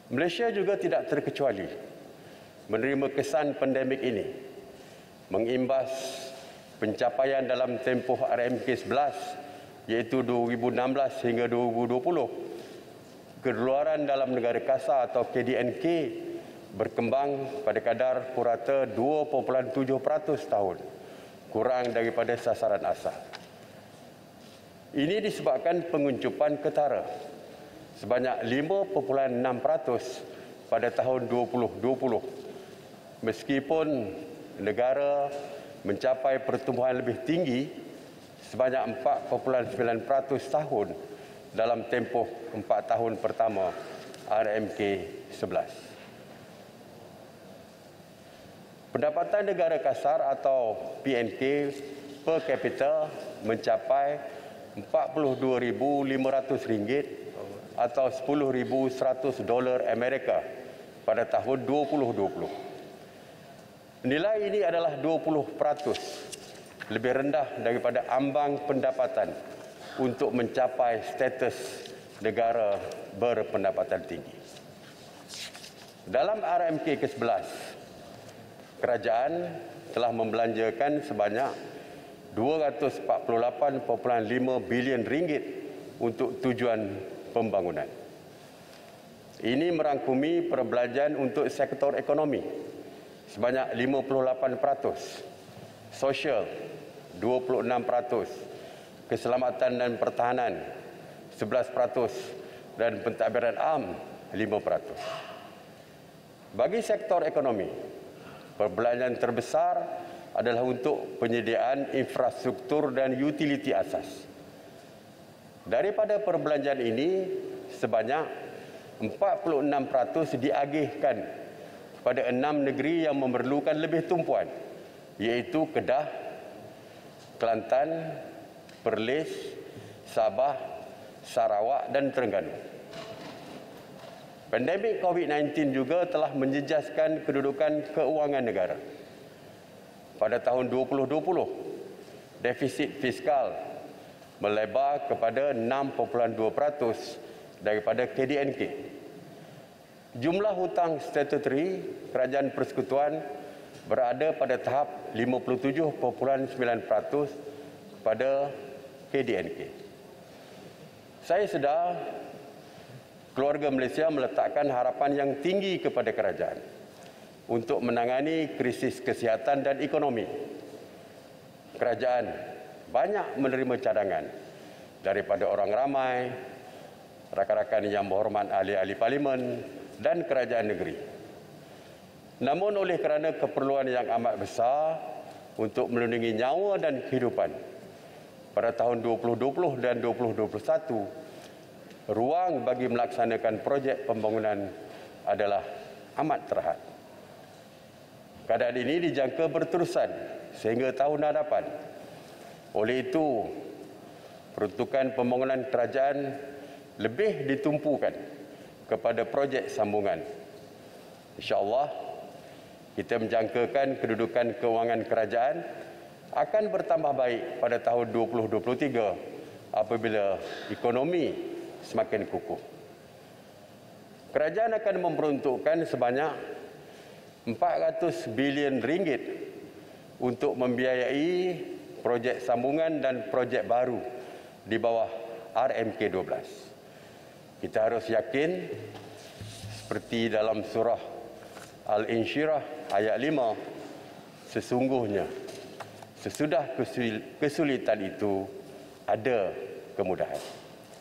Malaysia juga tidak terkecuali menerima kesan pandemik ini, mengimbas pencapaian dalam tempoh RMK 11 iaitu 2016 hingga 2020. Keluaran dalam negara kasar atau KDNK berkembang pada kadar purata 2.7% tahun, kurang daripada sasaran asal. Ini disebabkan penguncupan ketara sebanyak 5.6% pada tahun 2020. Meskipun negara mencapai pertumbuhan lebih tinggi sebanyak 4.9% tahun dalam tempoh 4 tahun pertama RMK 11. Pendapatan negara kasar atau PNK per kapita mencapai RM42,500 atau $10,100 Amerika pada tahun 2020. Nilai ini adalah 20% lebih rendah daripada ambang pendapatan untuk mencapai status negara berpendapatan tinggi. Dalam RMK ke-11, kerajaan telah membelanjakan sebanyak RM248.5 bilion untuk tujuan pembangunan. Ini merangkumi perbelanjaan untuk sektor ekonomi sebanyak 58%, sosial 26%, keselamatan dan pertahanan 11% dan pentadbiran am 5%. Bagi sektor ekonomi, perbelanjaan terbesar adalah untuk penyediaan infrastruktur dan utiliti asas. Daripada perbelanjaan ini, sebanyak 46% diagihkan kepada 6 negeri yang memerlukan lebih tumpuan, iaitu Kedah, Kelantan, Perlis, Sabah, Sarawak dan Terengganu. Pandemik COVID-19 juga telah menjejaskan kedudukan keuangan negara. Pada tahun 2020, defisit fiskal melebar kepada 6.2% daripada KDNK. Jumlah hutang statutory kerajaan persekutuan berada pada tahap 57.9% pada KDNK. Saya sedar keluarga Malaysia meletakkan harapan yang tinggi kepada kerajaan untuk menangani krisis kesihatan dan ekonomi. Kerajaan banyak menerima cadangan daripada orang ramai, rakan-rakan yang berhormat ahli-ahli parlimen dan kerajaan negeri. Namun oleh kerana keperluan yang amat besar untuk melindungi nyawa dan kehidupan, pada tahun 2020 dan 2021, ruang bagi melaksanakan projek pembangunan adalah amat terhad. Keadaan ini dijangka berterusan sehingga tahun hadapan. Oleh itu, peruntukan pembangunan kerajaan lebih ditumpukan kepada projek sambungan. InsyaAllah, kita menjangkakan kedudukan kewangan kerajaan akan bertambah baik pada tahun 2023 apabila ekonomi semakin kukuh. Kerajaan akan memperuntukkan sebanyak RM400 bilion untuk membiayai projek sambungan dan projek baru di bawah RMK 12. Kita harus yakin seperti dalam surah Al-Insyirah ayat 5, sesungguhnya sesudah kesulitan itu ada kemudahan.